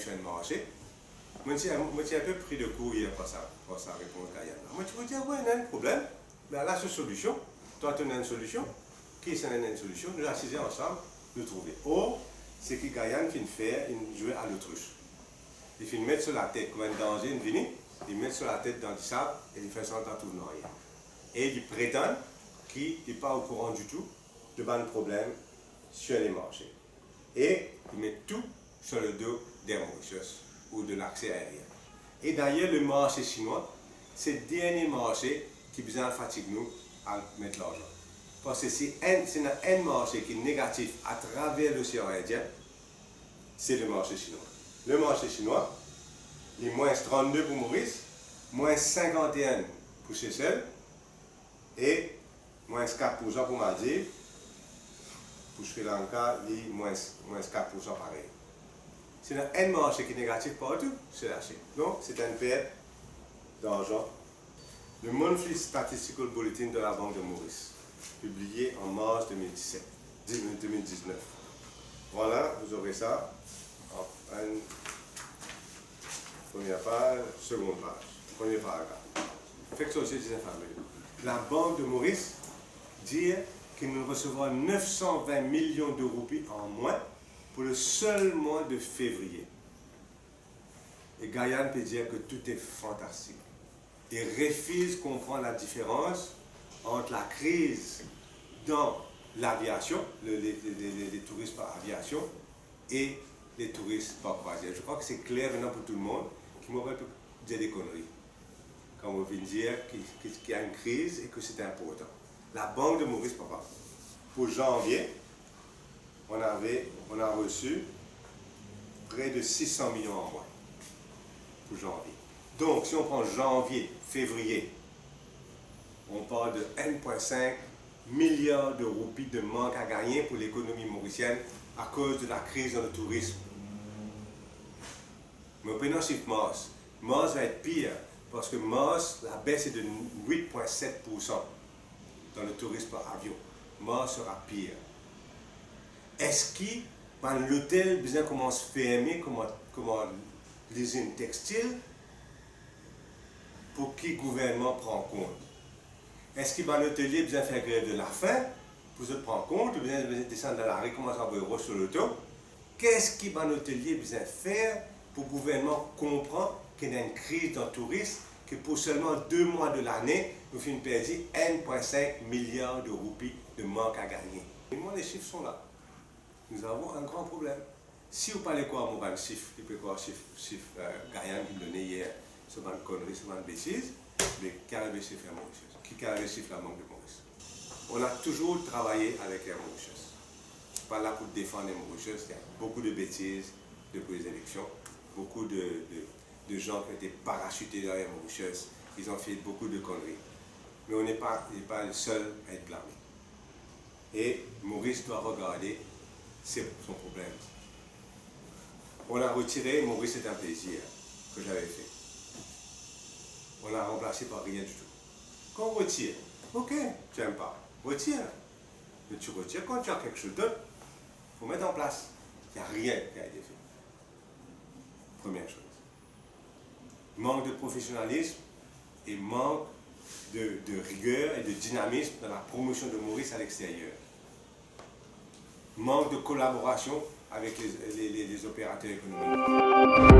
sur un marché. Moi, j'ai un peu pris de cours hier pour sa réponse Guyane. Moi, tu me dis, ouais, il y a un problème. Mais là, c'est une solution. Toi, tu as une solution. Qui c'est une solution? Nous assiser ensemble, nous trouver. Or, c'est que Guyane finit faire une jouer à l'autruche. Il finit mettre sur la tête comme un danger, une vini. Il met sur la tête dans du sable et il fait ça dans tout le nord. Et il prétend qu'il n'est pas au courant du tout de ban problème sur les marchés. Et il met tout sur le dos des Mauritius ou de l'accès aérien. Et d'ailleurs, le marché chinois, c'est le dernier marché qui besoin fatigue nous à mettre l'argent. Parce que c'est un marché qui est négatif à travers l'océan Indien, c'est le marché chinois. Le marché chinois, il est moins 32 pour Maurice, moins 51 pour Seychelles et moins 4% pour Maldives. Pour Sri Lanka, il est moins 4% pareil. C'est un marché qui est négatif partout, c'est la Chine. Donc, c'est une perte d'argent. Le Monthly Statistical Bulletin de la Banque de Maurice, publié en mars 2019. Voilà, vous aurez ça en première page, seconde page, premier paragraphe. Fait que ça aussi, c'est infameux. La Banque de Maurice dit qu'il nous recevra 920 millions de roupies en moins pour le seul mois de février. Et Guyane peut dire que tout est fantastique. Il refuse de comprendre la différence entre la crise dans l'aviation, les touristes par aviation, et les touristes par croisière. Je crois que c'est clair maintenant pour tout le monde qui m'aurait pu dire des conneries. Quand on vient dire qu'il y a une crise et que c'est important. La Banque de Maurice, papa, pour janvier, on a reçu près de 600 millions en moins pour janvier. Donc, si on prend janvier, février, on parle de 1,5 milliard de roupies de manque à gagner pour l'économie mauricienne à cause de la crise dans le tourisme. Mais prenons chiffre Mars. Mars va être pire parce que Mars, la baisse est de 8,7% dans le tourisme par avion. Mars sera pire. Est-ce que quand l'hôtel besoin commence à fermer comme l'usine textile, pour qui le gouvernement prend compte? Est-ce que l'hôtelier besoin faire grève de la faim pour se prendre compte, ou besoin descendre dans la rue, commencer à envoyer sur l'auto? Qu'est-ce que l'hôtelier besoin faire pour que le gouvernement comprenne qu'il y a une crise dans le tourisme, que pour seulement 2 mois de l'année, nous finissons perdre 1,5 milliard de roupies de manque à gagner? Et moi, les chiffres sont là. Nous avons un grand problème. Si vous parlez quoi, mon ban chiffre, il peut quoi chiffre Guyane qui me donnait hier, ce ban de conneries, ce ban de bêtises, mais carré chiffre la Mauritius. Qui carré chiffre la Banque de Maurice? On a toujours travaillé avec les Mauritius. Je ne suis pas là pour défendre les Mauritius. Il y a beaucoup de bêtises depuis les élections, beaucoup de gens qui ont été parachutés dans les Mauritius. Ils ont fait beaucoup de conneries. Mais on n'est pas le seul à être blâmé. Et Maurice doit regarder son problème. On a retiré, Maurice c'est un plaisir que j'avais fait. On l'a remplacé par rien du tout. Quand on retire, ok, tu n'aimes pas, retire. Mais tu retires quand tu as quelque chose d'autre, il faut mettre en place. Il n'y a rien qui a été fait. Première chose. Manque de professionnalisme et manque de rigueur et de dynamisme dans la promotion de Maurice à l'extérieur. Manque de collaboration avec les opérateurs économiques.